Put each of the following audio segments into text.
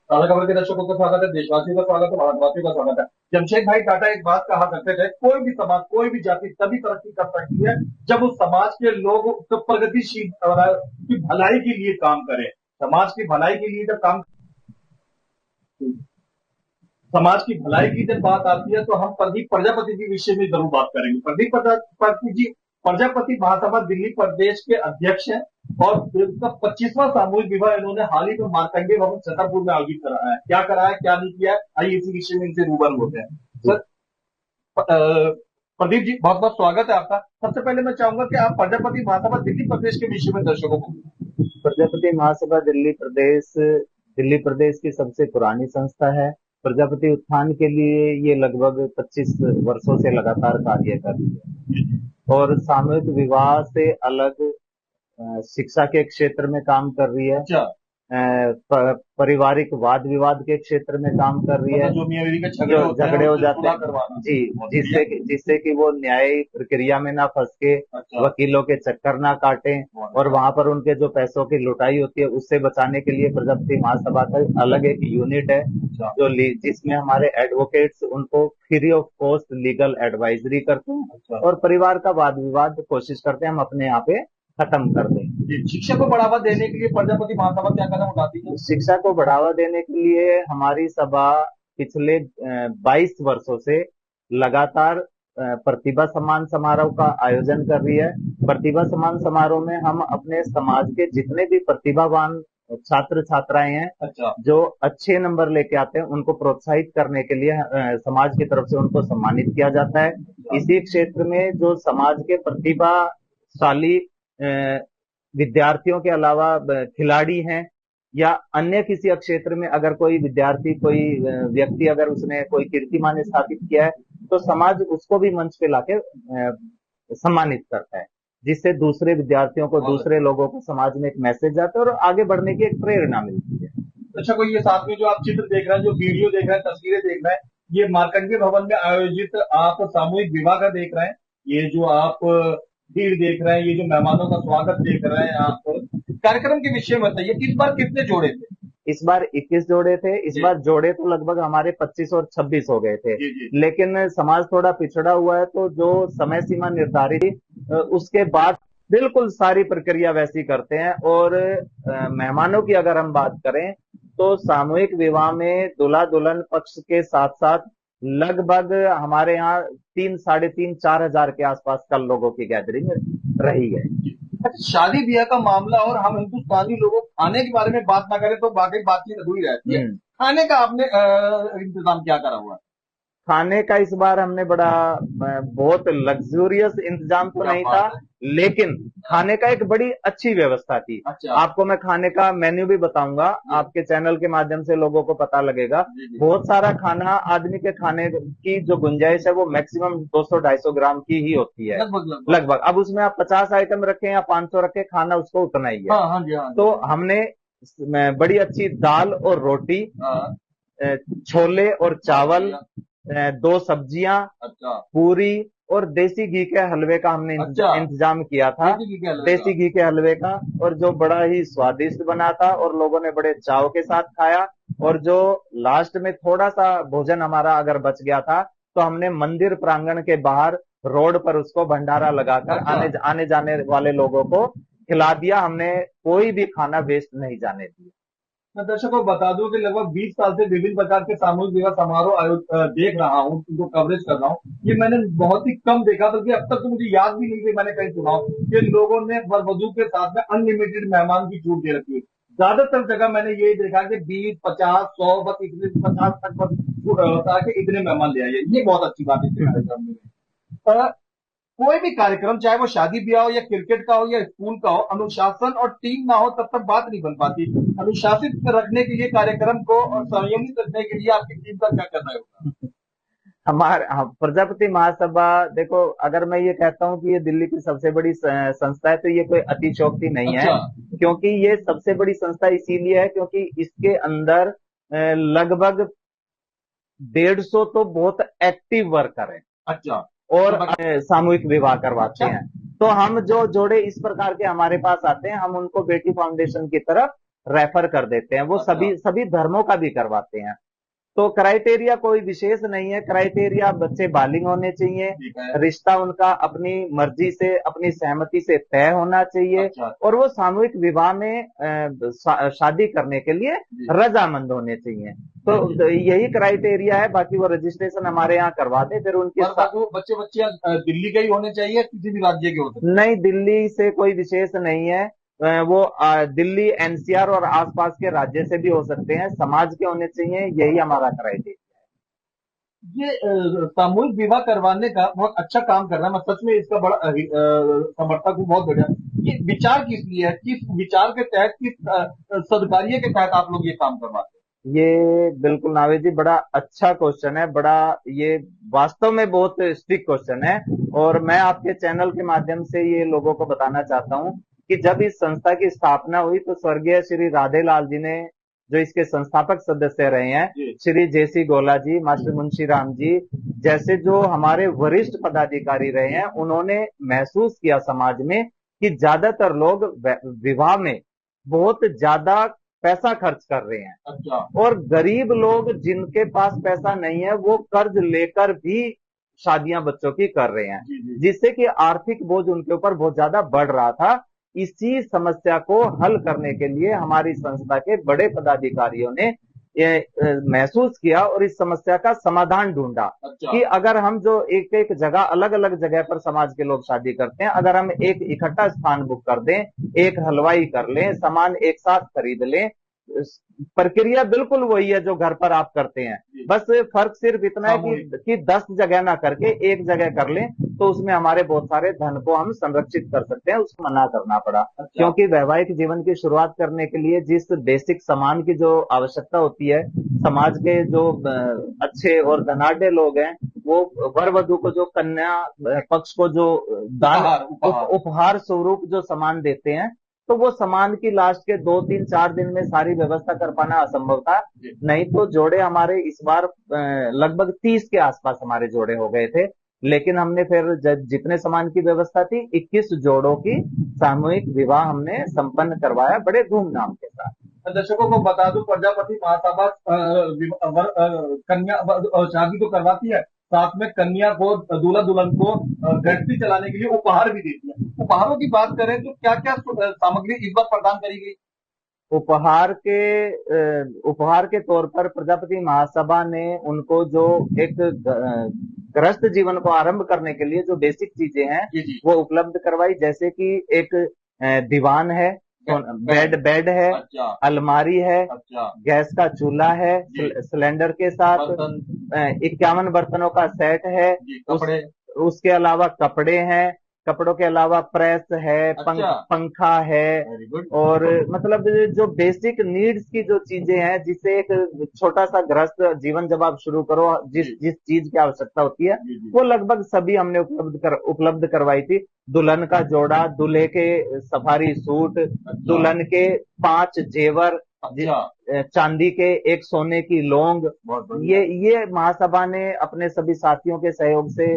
ताज़ा खबर के दर्शकों का स्वागत है, देशवासियों का स्वागत है, भारतवासियों का स्वागत है। जमशेद भाई टाटा एक बात कहा करते थे, कोई भी समाज, कोई भी जाति तभी तरक्की कर सकती है जब उस समाज के लोग तो प्रगतिशील की भलाई के लिए काम करें। समाज की भलाई के लिए जब काम, समाज की भलाई की जब बात आती है तो हम प्रदीप प्रजापति के विषय में जरूर बात करेंगे। प्रदीप प्रजापति जी प्रजापति महासभा दिल्ली प्रदेश के अध्यक्ष हैं और उनका 25वां सामूहिक विवाह इन्होंने हाल ही में मार्कंडेय भवन छतरपुर में आयोजित कराया है। क्या कराया, क्या नहीं किया है, आइए इसी विषय में इनसे रूबरू होते हैं। सर, प्रदीप जी बहुत बहुत स्वागत है आपका। सबसे पहले मैं चाहूंगा कि आप प्रजापति महासभा दिल्ली प्रदेश के विषय में दर्शकों को। प्रजापति महासभा दिल्ली प्रदेश की सबसे पुरानी संस्था है। प्रजापति उत्थान के लिए ये लगभग 25 वर्षों से लगातार कार्य कर रही है और सामूहिक विवाह से अलग शिक्षा के क्षेत्र में काम कर रही है। अच्छा, पारिवारिक वाद विवाद के क्षेत्र में काम कर रही है। जो मियां बीवी के जो झगड़े झगड़े हो उससे जाते सुलह हैं करवाना। जी, जिससे कि वो न्यायिक प्रक्रिया में ना फंस के अच्छा, वकीलों के चक्कर ना काटें और वहां पर उनके जो पैसों की लुटाई होती है उससे बचाने के लिए प्रजापति महासभा का अलग एक यूनिट है अच्छा, जो जिसमें हमारे एडवोकेट्स उनको free of cost legal advisory करते हैं अच्छा। और परिवार का वाद विवाद कोशिश करते हैं हम अपने यहाँ पे खत्म कर दें। शिक्षा को बढ़ावा देने के लिए प्रजापति महासभा क्या कदम उठाती है? शिक्षा को बढ़ावा देने के लिए हमारी सभा पिछले 22 वर्षों से लगातार प्रतिभा सम्मान समारोह का आयोजन कर रही है। प्रतिभा सम्मान समारोह में हम अपने समाज के जितने भी प्रतिभावान छात्र छात्राएं हैं, अच्छा, जो अच्छे नंबर लेके आते हैं, उनको प्रोत्साहित करने के लिए समाज की तरफ से उनको सम्मानित किया जाता है। इसी क्षेत्र में जो समाज के प्रतिभाशाली विद्यार्थियों के अलावा खिलाड़ी हैं या अन्य किसी क्षेत्र में अगर कोई विद्यार्थी कोई व्यक्ति अगर उसने कोई कीर्तिमान स्थापित किया है तो समाज उसको भी मंच पे लाके सम्मानित करता है, जिससे दूसरे विद्यार्थियों को, दूसरे लोगों को समाज में एक मैसेज जाता है और आगे बढ़ने की एक प्रेरणा मिलती है। अच्छा, कोई ये साथ में जो आप चित्र देख रहे हैं, जो वीडियो देख रहे हैं, तस्वीरें देख रहे हैं, ये मार्कंडेय भवन में आयोजित आप सामूहिक विवाह का देख रहे हैं। ये जो आप भीड़ देख रहे हैं, ये जो मेहमानों का स्वागत देख रहे हैं, आप कार्यक्रम के विषय में बताइए, इस बार कितने जोड़े थे? इस बार 21 जोड़े थे। इस बार जोड़े तो लगभग हमारे 25 और 26 हो गए थे। लेकिन समाज थोड़ा पिछड़ा हुआ है तो जो समय सीमा निर्धारित थी उसके बाद बिल्कुल सारी प्रक्रिया वैसी करते हैं। और मेहमानों की अगर हम बात करें तो सामूहिक विवाह में दूल्हा दुल्हन पक्ष के साथ साथ लगभग हमारे यहाँ 3,500-4,000 के आसपास कल लोगों की गैदरिंग रही है। शादी ब्याह का मामला और हम हिंदुस्तानी लोगों खाने के बारे में बात ना करें तो बाकी बातचीत अधूरी रहती है। खाने का आपने इंतजाम क्या करा हुआ है? खाने का इस बार हमने बड़ा बहुत लग्जूरियस इंतजाम तो नहीं था, लेकिन खाने का एक बड़ी अच्छी व्यवस्था थी। अच्छा, आपको मैं खाने का मेन्यू भी बताऊंगा, आपके चैनल के माध्यम से लोगों को पता लगेगा। बहुत सारा खाना, आदमी के खाने की जो गुंजाइश है वो मैक्सिमम 200-250 ग्राम की ही होती है लगभग। अब उसमें आप 50 आइटम रखें या 500 रखें, खाना उसको उतना ही है। हाँ, हाँ जी, हाँ जी। तो हमने बड़ी अच्छी दाल और रोटी, छोले और चावल, 2 सब्जियां, अच्छा, पूरी और देसी घी के हलवे का हमने इंतजाम किया था। देसी घी के हलवे का, और जो बड़ा ही स्वादिष्ट बना था और लोगों ने बड़े चाव के साथ खाया। और जो लास्ट में थोड़ा सा भोजन हमारा अगर बच गया था तो हमने मंदिर प्रांगण के बाहर रोड पर उसको भंडारा लगाकर आने जाने वाले लोगों को खिला दिया। हमने कोई भी खाना वेस्ट नहीं जाने दिया। मैं दर्शकों को बता दूं कि लगभग 20 साल से विभिन्न प्रकार के सामूहिक विवाह समारोह देख रहा हूं, उनको कवरेज कर रहा हूं। ये मैंने बहुत ही कम देखा, बल्कि अब तक तो मुझे याद भी नहीं कि मैंने कहीं सुना हो कि लोगों ने वर वधू के साथ में अनलिमिटेड मेहमान की छूट दे रखी है। ज्यादातर जगह मैंने यही देखा कि 20, 50, 100 बस इतने 50 तक बस होता है कि इतने मेहमान ले आइए। ये बहुत अच्छी बात है। कोई भी कार्यक्रम, चाहे वो शादी ब्याह हो या क्रिकेट का हो या स्कूल का हो, अनुशासन और टीम ना हो तब तक बात नहीं बन पाती। अनुशासित रखने के लिए कार्यक्रम को और संयमित रखने के लिए आपकी टीम का क्या करना होगा? हमारे प्रजापति महासभा, देखो अगर मैं ये कहता हूँ कि ये दिल्ली की सबसे बड़ी संस्था है तो ये कोई अतिशयोक्ति नहीं है। क्योंकि ये सबसे बड़ी संस्था इसीलिए है क्योंकि इसके अंदर लगभग 150 तो बहुत एक्टिव वर्कर है। अच्छा, और सामूहिक विवाह करवाते हैं। तो हम जो जोड़े इस प्रकार के हमारे पास आते हैं, हम उनको बेटी फाउंडेशन की तरफ रेफर कर देते हैं, वो सभी सभी धर्मों का भी करवाते हैं। तो क्राइटेरिया कोई विशेष नहीं है, क्राइटेरिया बच्चे बालिग होने चाहिए, रिश्ता उनका अपनी मर्जी से अपनी सहमति से तय होना चाहिए, और वो सामूहिक विवाह में शादी करने के लिए रजामंद होने चाहिए। तो यही क्राइटेरिया है, बाकी वो रजिस्ट्रेशन हमारे यहाँ करवा दे, फिर उनके बच्चे बच्चियां दिल्ली के ही होने चाहिए, किसी भी राज्य के हो सकते? नहीं, दिल्ली से कोई विशेष नहीं है, वो दिल्ली एनसीआर और आसपास के राज्य से भी हो सकते हैं, समाज के होने चाहिए, यही हमारा क्राइटेरिया है। ये सामूहिक विवाह करवाने का बहुत अच्छा काम कर रहा है, मैं सच में इसका बड़ा समर्थक हूँ, बहुत बढ़िया। ये विचार किस लिए है, किस विचार के तहत, किस सदकार्य के तहत आप लोग ये काम करवाते हैं? ये बिल्कुल नावेद जी, बड़ा अच्छा क्वेश्चन है, बड़ा ये वास्तव में बहुत स्ट्रिक्ट क्वेश्चन है, और मैं आपके चैनल के माध्यम से ये लोगों को बताना चाहता हूँ कि जब इस संस्था की स्थापना हुई तो स्वर्गीय श्री राधे लाल जी ने, जो इसके संस्थापक सदस्य रहे हैं, श्री जेसी गोला जी, मास्टर मुंशी राम जी जैसे जो हमारे वरिष्ठ पदाधिकारी रहे हैं, उन्होंने महसूस किया समाज में कि ज्यादातर लोग विवाह में बहुत ज्यादा पैसा खर्च कर रहे हैं, और गरीब लोग जिनके पास पैसा नहीं है वो कर्ज लेकर भी शादियां बच्चों की कर रहे हैं, जिससे कि आर्थिक बोझ उनके ऊपर बहुत ज्यादा बढ़ रहा था। इसी समस्या को हल करने के लिए हमारी संस्था के बड़े पदाधिकारियों ने महसूस किया और इस समस्या का समाधान ढूंढा कि अगर हम जो एक एक जगह, अलग अलग जगह पर समाज के लोग शादी करते हैं, अगर हम एक इकट्ठा स्थान बुक कर दें, एक हलवाई कर लें, सामान एक साथ खरीद लें, प्रक्रिया बिल्कुल वही है जो घर पर आप करते हैं, बस फर्क सिर्फ इतना है कि 10 जगह ना करके एक जगह कर लें, तो उसमें हमारे बहुत सारे धन को हम संरक्षित कर सकते हैं। उसको मना करना पड़ा, क्योंकि वैवाहिक जीवन की शुरुआत करने के लिए जिस बेसिक सामान की जो आवश्यकता होती है, समाज के जो अच्छे और धनाढ्य लोग हैं, वो वर वधु को जो कन्या पक्ष को जो दान उपहार स्वरूप जो सामान देते हैं, तो वो सामान की लास्ट के 2-3-4 दिन में सारी व्यवस्था कर पाना असंभव था। नहीं तो जोड़े हमारे इस बार लगभग 30 के आसपास हमारे जोड़े हो गए थे, लेकिन हमने फिर जितने सामान की व्यवस्था थी 21 जोड़ों की सामूहिक विवाह हमने संपन्न करवाया बड़े धूमधाम के साथ। दर्शकों को बता दूं, प्रजापति महासभा कन्या शादी तो करवाती है, साथ में कन्या को, दूल्हा दुल्हन को गृहस्थी चलाने के लिए उपहार भी देती है। उपहारों की बात करें तो क्या क्या सामग्री इस बार प्रदान करी गई? उपहार के तौर पर प्रजापति महासभा ने उनको जो एक गृहस्थ जीवन को आरंभ करने के लिए जो बेसिक चीजें हैं वो उपलब्ध करवाई, जैसे कि एक दीवान है, बेड है, अलमारी है, गैस का चूल्हा है, सिलेंडर के साथ 51 बर्तनों का सेट है, उसके अलावा कपड़े हैं, कपड़ों के अलावा प्रेस है, पंखा है, और मतलब जो बेसिक नीड्स की जो चीजें हैं, जिससे एक छोटा सा गृहस्थ जीवन जब आप शुरू करो, जिस चीज की आवश्यकता होती है वो लगभग सभी हमने उपलब्ध करवाई थी। दुल्हन का जोड़ा, दूल्हे के सफारी सूट, दुल्हन के 5 जेवर, चांदी के 1 सोने की लौंग, ये महासभा ने अपने सभी साथियों के सहयोग से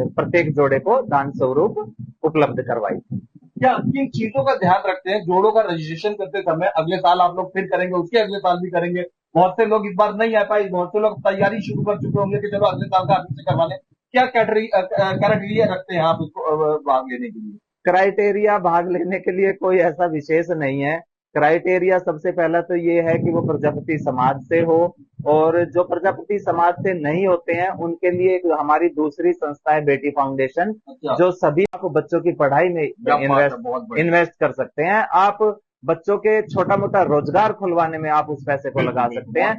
प्रत्येक जोड़े को दान स्वरूप उपलब्ध करवाई। क्या किन चीजों का ध्यान रखते हैं जोड़ों का रजिस्ट्रेशन करते समय? अगले साल आप लोग फिर करेंगे, उसके अगले साल भी करेंगे, बहुत से लोग इस बार नहीं आ पाए, बहुत से लोग तैयारी शुरू कर चुके होंगे कि चलो अगले साल का अभी से करवा लें। क्या क्राइटेरिया रखते हैं आप उसको भाग लेने के लिए? क्राइटेरिया भाग लेने के लिए कोई ऐसा विशेष नहीं है। क्राइटेरिया सबसे पहला तो ये है कि वो प्रजापति समाज से हो, और जो प्रजापति समाज से नहीं होते हैं उनके लिए हमारी दूसरी संस्था है बेटी फाउंडेशन, जो सभी आप बच्चों की पढ़ाई में इन्वेस्ट कर सकते हैं। आप बच्चों के छोटा मोटा रोजगार खुलवाने में आप उस पैसे को लगा सकते हैं।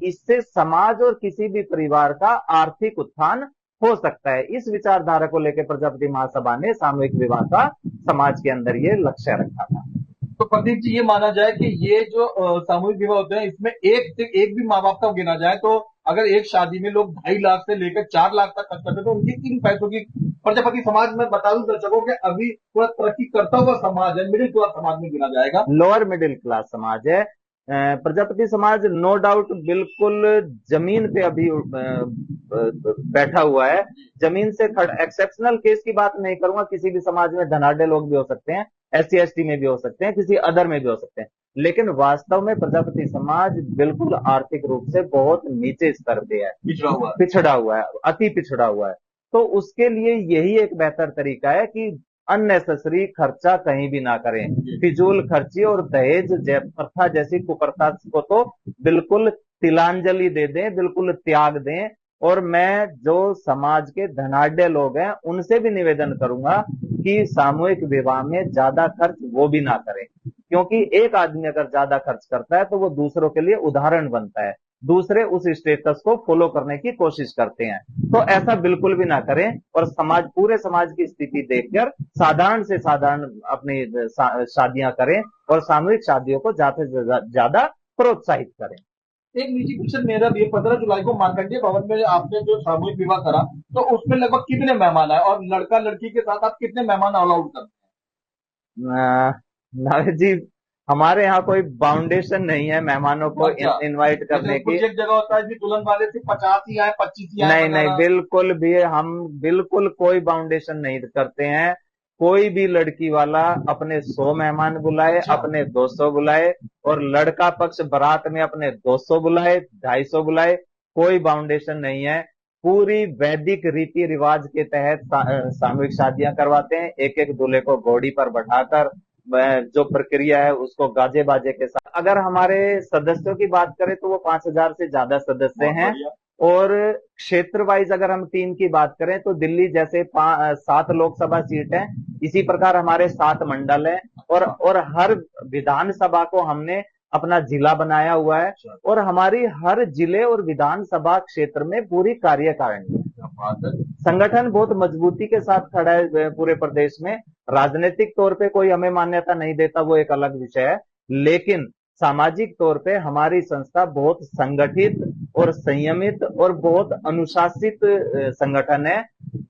इससे समाज और किसी भी परिवार का आर्थिक उत्थान हो सकता है। इस विचारधारा को लेकर प्रजापति महासभा ने सामूहिक विवाह का समाज के अंदर ये लक्ष्य रखा था। तो प्रदीप जी, ये माना जाए कि ये जो सामूहिक विवाह होते हैं, इसमें एक भी माँ बाप का गिना जाए तो अगर एक शादी में लोग 2.5 लाख से लेकर 4 लाख तक खर्च करते, तो उनकी इन पैसों की प्रजापति समाज में बता दूं दर्शकों के अभी थोड़ा तरक्की करता हुआ समाज है, मिडिल क्लास समाज में गिना जाएगा, लोअर मिडिल क्लास समाज है। प्रजापति समाज नो डाउट बिल्कुल जमीन पे अभी बैठा हुआ है, जमीन से एक्सेप्शनल केस की बात नहीं करूंगा, किसी भी समाज में धनाढ्य लोग भी हो सकते हैं, SC ST में भी हो सकते हैं, किसी अदर में भी हो सकते हैं, लेकिन वास्तव में प्रजापति समाज बिल्कुल आर्थिक रूप से बहुत नीचे स्तर पे है, पिछड़ा हुआ है, अति पिछड़ा हुआ है। तो उसके लिए यही एक बेहतर तरीका है कि अननेसेसरी खर्चा कहीं भी ना करें, फिजूल खर्ची और दहेज प्रथा जैसी कुप्रथा को तो बिल्कुल तिलांजलि दे दें, बिल्कुल त्याग दें। और मैं जो समाज के धनाढ्य लोग हैं उनसे भी निवेदन करूंगा कि सामूहिक विवाह में ज्यादा खर्च वो भी ना करें, क्योंकि एक आदमी अगर ज्यादा खर्च करता है तो वो दूसरों के लिए उदाहरण बनता है, दूसरे उस स्टेटस को फॉलो करने की कोशिश करते हैं। तो ऐसा बिल्कुल भी ना करें और पूरे समाज की स्थिति देखकर साधारण से साधारण अपनी शादियां करें और सामूहिक शादियों को ज्यादा से ज्यादा प्रोत्साहित करें। एक निजी क्वेश्चन मेरा भी है, 15 जुलाई को मार्कंडेय भवन में आपने जो सामूहिक विवाह करा, तो उसमें लगभग कितने मेहमान आए और लड़का लड़की के साथ आप कितने मेहमान अलाउड करते नारद जी, हमारे यहाँ कोई बाउंडेशन नहीं है मेहमानों को इनवाइट करने की। कुछ एक जगह होता है कि दुल्हन वाले से 50 ही आए, 25 ही आए। नहीं, बिल्कुल भी हम बिल्कुल कोई बाउंडेशन नहीं करते हैं। कोई भी लड़की वाला अपने 100 मेहमान बुलाए, अपने 200 बुलाए, और लड़का पक्ष बारात में अपने 200 बुलाए, 250 बुलाए, कोई बाउंडेशन नहीं है। पूरी वैदिक रीति रिवाज के तहत सामूहिक शादियां करवाते हैं, एक एक दूल्हे को घोड़ी पर बैठाकर जो प्रक्रिया है उसको गाजे बाजे के साथ। अगर हमारे सदस्यों की बात करें तो वो 5000 से ज्यादा सदस्य हैं। और क्षेत्र वाइज अगर हम टीम की बात करें तो दिल्ली जैसे 7 लोकसभा सीट है, इसी प्रकार हमारे 7 मंडल है, और हर विधानसभा को हमने अपना जिला बनाया हुआ है, और हमारी हर जिले और विधानसभा क्षेत्र में पूरी कार्यकारिणी है। संगठन बहुत मजबूती के साथ खड़ा है पूरे प्रदेश में। राजनीतिक तौर पे कोई हमें मान्यता नहीं देता, वो एक अलग विषय है, लेकिन सामाजिक तौर पे हमारी संस्था बहुत संगठित और संयमित और बहुत अनुशासित संगठन है,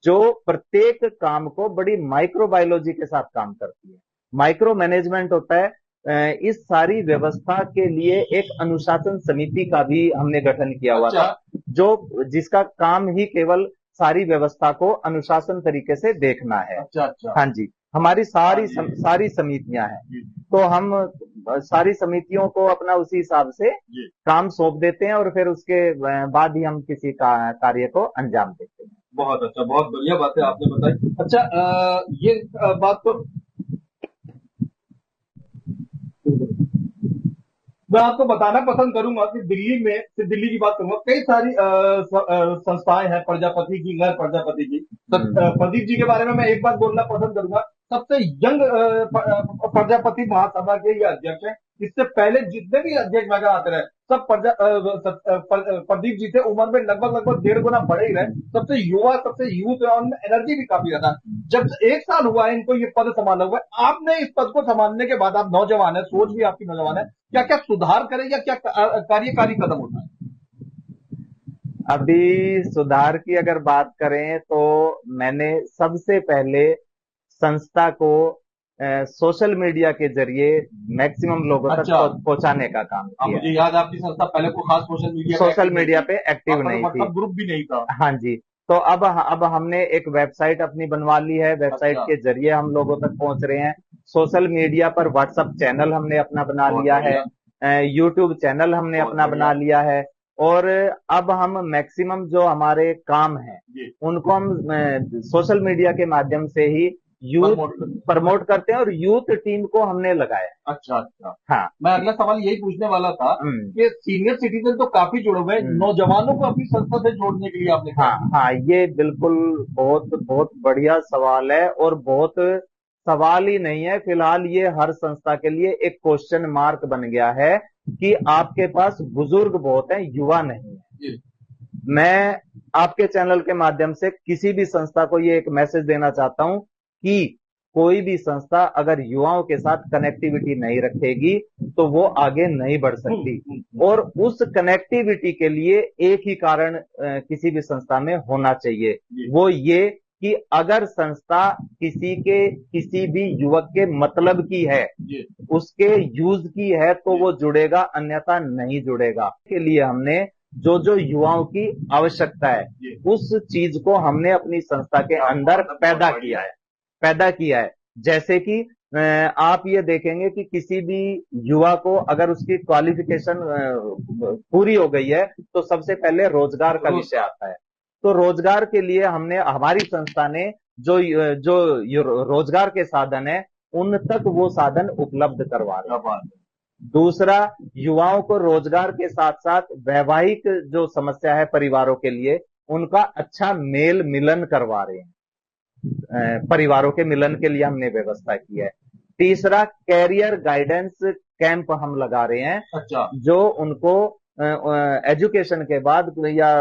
जो प्रत्येक काम को बड़ी माइक्रोबायोलॉजी के साथ काम करती है। माइक्रो मैनेजमेंट होता है। इस सारी व्यवस्था के लिए एक अनुशासन समिति का भी हमने गठन किया हुआ था, जो जिसका काम ही केवल सारी व्यवस्था को अनुशासन तरीके से देखना है। हाँ जी, हमारी सारी समितियां हैं, तो हम सारी समितियों को अपना उसी हिसाब से काम सौंप देते हैं और फिर उसके बाद ही हम किसी कार्य को अंजाम देते हैं। बहुत अच्छा, बहुत बढ़िया बातें आपने बताई। अच्छा, ये बात तो मैं आपको बताना पसंद करूंगा कि दिल्ली में, सिर्फ दिल्ली की बात करूंगा, कई सारी संस्थाएं हैं प्रजापति की, गैर प्रजापति की। प्रदीप जी के बारे में मैं एक बात बोलना पसंद करूंगा, सबसे यंग प्रजापति महासभा के ये अध्यक्ष हैं। इससे पहले जितने भी अध्यक्ष वगैरह आते रहे सब प्रदीप जी से उम्र में लगभग 1.5 गुना बड़े ही रहे, सबसे युवा, सबसे यूथ है, उनमें एनर्जी भी काफी ज्यादा। जब 1 साल हुआ है इनको ये पद संभाला हुआ है, आपने इस पद को संभालने के बाद, आप नौजवान है, सोच भी आपकी नौजवान है, क्या क्या सुधार करें या क्या कार्यकारी कदम उठाएं? अभी सुधार की अगर बात करें तो मैंने सबसे पहले संस्था को सोशल मीडिया के जरिए मैक्सिमम लोगों तक पहुंचाने का काम किया। मुझे याद है आपकी संस्था पहले को खास सोशल मीडिया पे एक्टिव नहीं थी, ग्रुप भी नहीं था। हाँ जी, तो अब हमने एक वेबसाइट अपनी बनवा ली है, वेबसाइट के जरिए हम लोगों तक पहुंच रहे हैं। सोशल मीडिया पर व्हाट्सएप चैनल हमने अपना बना लिया है, यूट्यूब चैनल हमने अपना बना लिया है, और अब हम मैक्सिमम जो हमारे काम हैं उनको हम सोशल मीडिया के माध्यम से ही यूथ प्रमोट करते हैं और यूथ टीम को हमने लगाया। अच्छा, हाँ, मैं अगला सवाल यही पूछने वाला था कि सीनियर सिटीजन तो काफी जुड़े हुए, नौजवानों को अपनी संस्था से जोड़ने के लिए आपने हाँ, ये बिल्कुल बहुत बढ़िया सवाल है, और बहुत सवाल ही नहीं है, फिलहाल ये हर संस्था के लिए एक क्वेश्चन मार्क बन गया है कि आपके पास बुजुर्ग बहुत हैं, युवा नहीं है। मैं आपके चैनल के माध्यम से किसी भी संस्था को ये एक मैसेज देना चाहता हूं कि कोई भी संस्था अगर युवाओं के साथ कनेक्टिविटी नहीं रखेगी तो वो आगे नहीं बढ़ सकती, और उस कनेक्टिविटी के लिए एक ही कारण किसी भी संस्था में होना चाहिए, वो ये कि अगर संस्था किसी भी युवक के मतलब की है, उसके यूज की है, तो वो जुड़ेगा, अन्यथा नहीं जुड़ेगा। के लिए हमने जो युवाओं की आवश्यकता है उस चीज को हमने अपनी संस्था के अंदर पैदा किया है। जैसे कि आप ये देखेंगे कि किसी भी युवा को अगर उसकी क्वालिफिकेशन पूरी हो गई है तो सबसे पहले रोजगार का विषय आता है। तो रोजगार के लिए हमने हमारी संस्था ने जो जो रोजगार के साधन है उन तक वो साधन उपलब्ध करवा रहे हैं। दूसरा, युवाओं को रोजगार के साथ साथ वैवाहिक जो समस्या है परिवारों के लिए उनका अच्छा मेल मिलन करवा रहे हैं। परिवारों के मिलन के लिए हमने व्यवस्था की है। तीसरा, कैरियर गाइडेंस कैंप हम लगा रहे हैं। अच्छा। जो उनको एजुकेशन के बाद या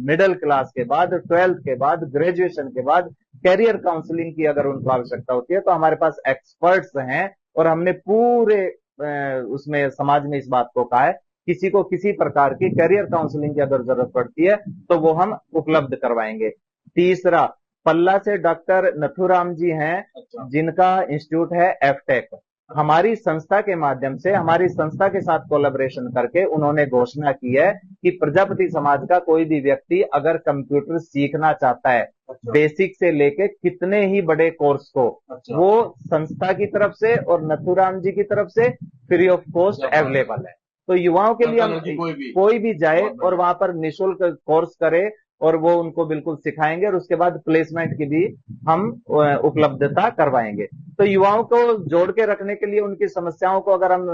मिडिल क्लास के बाद, 12th के बाद, ग्रेजुएशन के बाद कैरियर काउंसलिंग की अगर उनको आवश्यकता होती है तो हमारे पास एक्सपर्ट्स हैं और हमने पूरे उसमें समाज में इस बात को कहा है किसी को किसी प्रकार की कैरियर काउंसलिंग की अगर जरूरत पड़ती है तो वो हम उपलब्ध करवाएंगे। तीसरा, पल्ला से डॉक्टर नथुराम जी हैं, जिनका इंस्टीट्यूट है एफटेक। हमारी संस्था के माध्यम से, हमारी संस्था के साथ कोलैबोरेशन करके उन्होंने घोषणा की है कि प्रजापति समाज का कोई भी व्यक्ति अगर कंप्यूटर सीखना चाहता है, बेसिक से लेके कितने ही बड़े कोर्स को, वो संस्था की तरफ से और नथुराम जी की तरफ से फ्री ऑफ कॉस्ट अवेलेबल है। तो युवाओं के लिए हम कोई भी जाए और वहां पर निःशुल्क कोर्स करे और वो उनको बिल्कुल सिखाएंगे और उसके बाद प्लेसमेंट की भी हम उपलब्धता करवाएंगे। तो युवाओं को जोड़ के रखने के लिए उनकी समस्याओं को अगर हम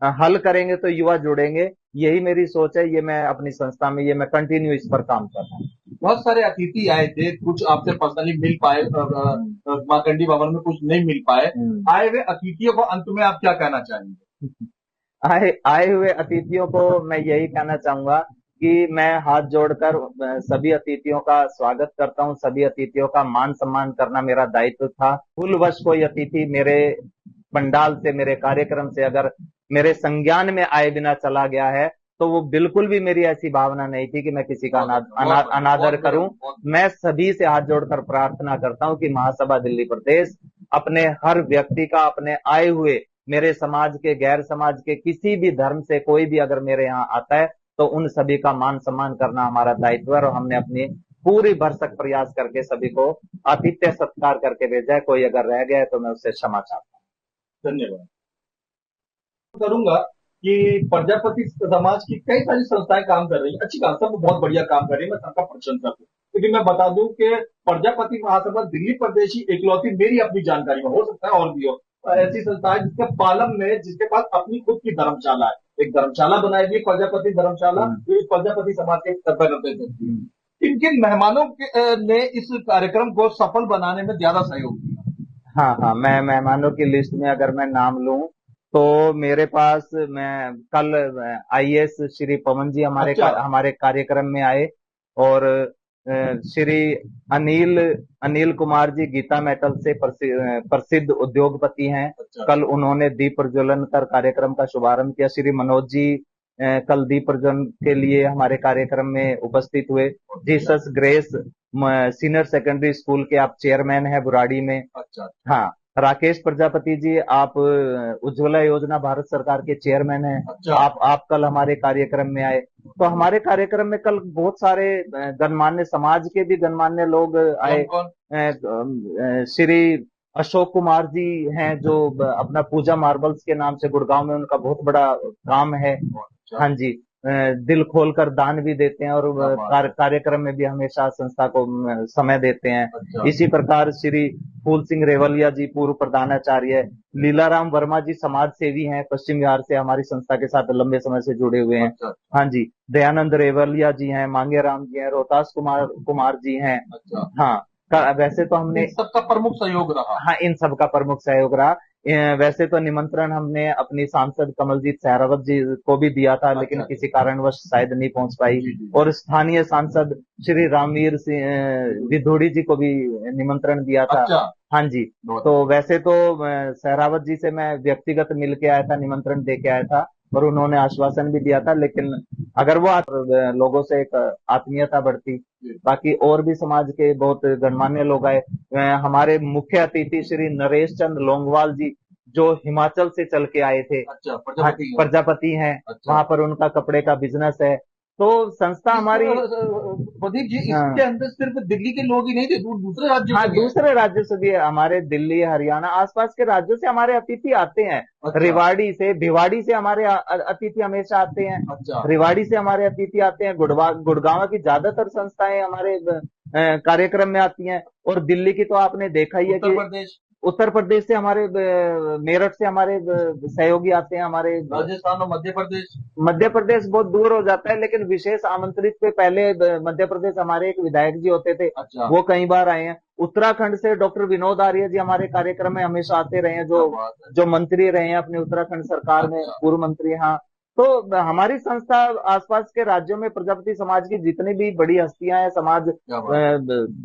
हल करेंगे तो युवा जुड़ेंगे। यही मेरी सोच है, ये मैं अपनी संस्था में, ये मैं कंटिन्यू इस पर काम कर रहा हूँ। बहुत सारे अतिथि आए थे, कुछ आपसे पर्सनली मिल पाए, मार्कंडी भवन में कुछ नहीं मिल पाए। आए हुए अतिथियों को अंत में आप क्या कहना चाहेंगे? आए हुए अतिथियों को मैं यही कहना चाहूंगा कि मैं हाथ जोड़कर सभी अतिथियों का स्वागत करता हूं। सभी अतिथियों का मान सम्मान करना मेरा दायित्व था। भूलवश कोई अतिथि मेरे पंडाल से, मेरे कार्यक्रम से अगर मेरे संज्ञान में आए बिना चला गया है तो वो बिल्कुल भी मेरी ऐसी भावना नहीं थी कि मैं किसी का अनादर करूं। मैं सभी से हाथ जोड़कर प्रार्थना करता हूं कि महासभा दिल्ली प्रदेश अपने हर व्यक्ति का, अपने आए हुए मेरे समाज के, गैर समाज के, किसी भी धर्म से कोई भी अगर मेरे यहाँ आता है तो उन सभी का मान सम्मान करना हमारा दायित्व है और हमने अपनी पूरी भरसक प्रयास करके सभी को आतिथ्य सत्कार करके भेजा है। कोई अगर रह गया है तो मैं उससे क्षमा चाहता हूँ। धन्यवाद करूंगा कि प्रजापति समाज की कई सारी संस्थाएं काम कर रही है, अच्छी काम, सब बहुत बढ़िया काम कर रही है, मैं सबका प्रशंसक हूँ। क्योंकि मैं बता दूं कि प्रजापति महासभा दिल्ली प्रदेश ही इकलौती मेरी अपनी जानकारी में, हो सकता है और भी हो, ऐसी संस्था है जिसके पालम में, जिसके पास अपनी खुद की धर्मशाला है, एक धर्मशाला बनाई हुई प्रजापति धर्मशाला, जो इस प्रजापति समाज के करते थे। किन मेहमानों ने इस कार्यक्रम को सफल बनाने में ज्यादा सहयोग किया? हाँ, मैं मेहमानों की लिस्ट में अगर मैं नाम लूं तो मेरे पास, मैं कल आईएएस श्री पवन जी हमारे कार्यक्रम में आए और श्री अनिल कुमार जी गीता मेटल से प्रसिद्ध उद्योगपति हैं। कल उन्होंने दीप प्रज्वलन कर कार्यक्रम का शुभारंभ किया। श्री मनोज जी कल दीप प्रज्वलन के लिए हमारे कार्यक्रम में उपस्थित हुए। Jesus grace senior secondary school के आप चेयरमैन हैं बुराड़ी में। हाँ, राकेश प्रजापति जी आप उज्ज्वला योजना भारत सरकार के चेयरमैन हैं। आप कल हमारे कार्यक्रम में आए। तो हमारे कार्यक्रम में कल बहुत सारे गणमान्य, समाज के भी गणमान्य लोग आए। श्री अशोक कुमार जी हैं जो अपना पूजा मार्बल्स के नाम से गुड़गांव में उनका बहुत बड़ा काम है। हाँ जी, दिल खोलकर दान भी देते हैं और कार्यक्रम में भी हमेशा संस्था को समय देते हैं। इसी प्रकार श्री फूल सिंह रेवलिया जी पूर्व प्रधानाचार्य, लीलाराम वर्मा जी समाज सेवी हैं, पश्चिम बिहार से हमारी संस्था के साथ लंबे समय से जुड़े हुए हैं। हाँ जी, दयानंद रेवलिया जी हैं, मांगे राम जी हैं, रोहतास कुमार जी हैं। हाँ, वैसे तो हमने इन सबका प्रमुख सहयोग रहा। हाँ, इन सबका प्रमुख सहयोग रहा। वैसे तो निमंत्रण हमने अपनी सांसद कमलजीत सहरावत जी को भी दिया था, लेकिन किसी कारणवश शायद नहीं पहुंच पाई। और स्थानीय सांसद श्री रामवीर सिंह विधोड़ी जी को भी निमंत्रण दिया था। हाँ जी, तो वैसे तो सहरावत जी से मैं व्यक्तिगत मिल के आया था, निमंत्रण दे के आया था और उन्होंने आश्वासन भी दिया था, लेकिन अगर वो लोगों से एक आत्मीयता बढ़ती। बाकी और भी समाज के बहुत गणमान्य लोग आए। हमारे मुख्य अतिथि श्री नरेश चंद्र लोंगवाल जी जो हिमाचल से चल के आए थे। प्रजापति हैं। वहां पर उनका कपड़े का बिजनेस है। तो संस्था हमारी, प्रदीप जी, हाँ, इसके अंदर सिर्फ दिल्ली के लोग ही नहीं थे, दूसरे राज्यों हाँ, से भी हैं। दूसरे राज्यों से भी हमारे दिल्ली, हरियाणा, आसपास के राज्यों से हमारे अतिथि आते हैं। अच्छा। रेवाड़ी से, भिवाड़ी से हमारे अतिथि हमेशा आते हैं। अच्छा। रेवाड़ी से हमारे अतिथि आते हैं। गुड़गांव की ज्यादातर संस्थाएं हमारे कार्यक्रम में आती हैं। और दिल्ली की तो आपने देखा ही है उत्तर कि प्रदेश, उत्तर प्रदेश से हमारे मेरठ से हमारे सहयोगी आते हैं। हमारे राजस्थान और मध्य प्रदेश। मध्य प्रदेश बहुत दूर हो जाता है, लेकिन विशेष आमंत्रित पे पहले मध्य प्रदेश हमारे एक विधायक जी होते थे, अच्छा। वो कई बार आए हैं। उत्तराखंड से डॉक्टर विनोद आर्य जी हमारे कार्यक्रम में हमेशा आते रहे हैं, जो मंत्री रहे हैं अपनी उत्तराखंड सरकार में, अच्छा। पूर्व मंत्री। हाँ, तो हमारी संस्था आसपास के राज्यों में प्रजापति समाज की जितनी भी बड़ी हस्तियां हैं,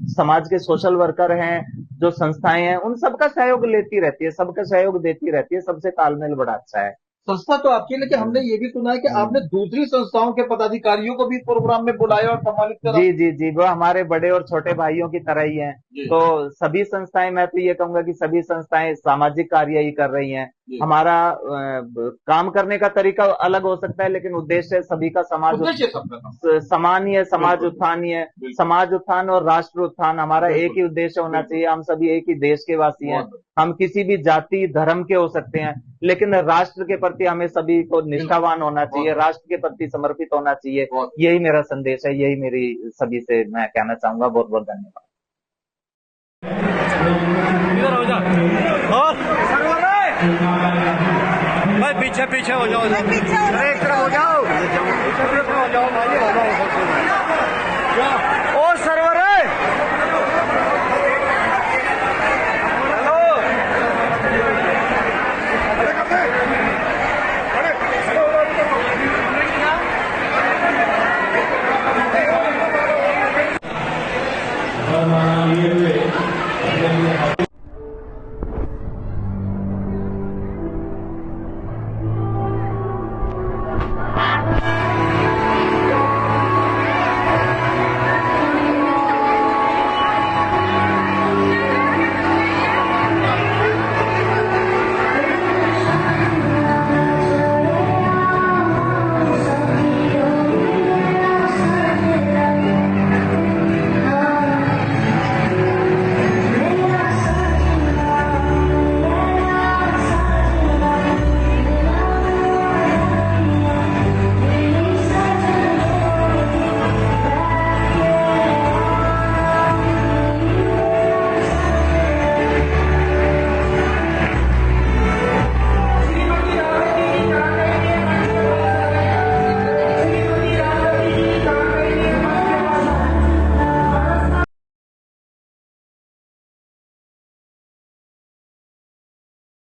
समाज के सोशल वर्कर हैं, जो संस्थाएं हैं, उन सबका सहयोग लेती रहती है, सबका सहयोग देती रहती है, सबसे तालमेल बड़ा अच्छा है। संस्था तो आपकी, लेकिन हमने ये भी सुना है कि आपने दूसरी संस्थाओं के पदाधिकारियों को भी प्रोग्राम में बुलाया और सम्मानित करा। जी जी जी, वो हमारे बड़े और छोटे भाइयों की तरह ही हैं। तो सभी संस्थाएं, मैं तो ये कहूंगा कि सभी संस्थाएं सामाजिक कार्य ही कर रही हैं। हमारा काम करने का तरीका अलग हो सकता है, लेकिन उद्देश्य सभी का समान ही है, समाज उत्थान ही है। समाज उत्थान और राष्ट्र उत्थान हमारा एक ही उद्देश्य होना चाहिए। हम सभी एक ही देश के वासी हैं। हम किसी भी जाति धर्म के हो सकते हैं, लेकिन राष्ट्र के प्रति हमें सभी को निष्ठावान होना चाहिए, राष्ट्र के प्रति समर्पित होना चाहिए। यही मेरा संदेश है, यही मेरी सभी से मैं कहना चाहूंगा। बहुत बहुत धन्यवाद। इधर हो जा, भाई पीछे पीछे हो जाओ, एक तरफ हो जाओ, पीछे हो जाओ भाई, ओ सर्वर है। हेलो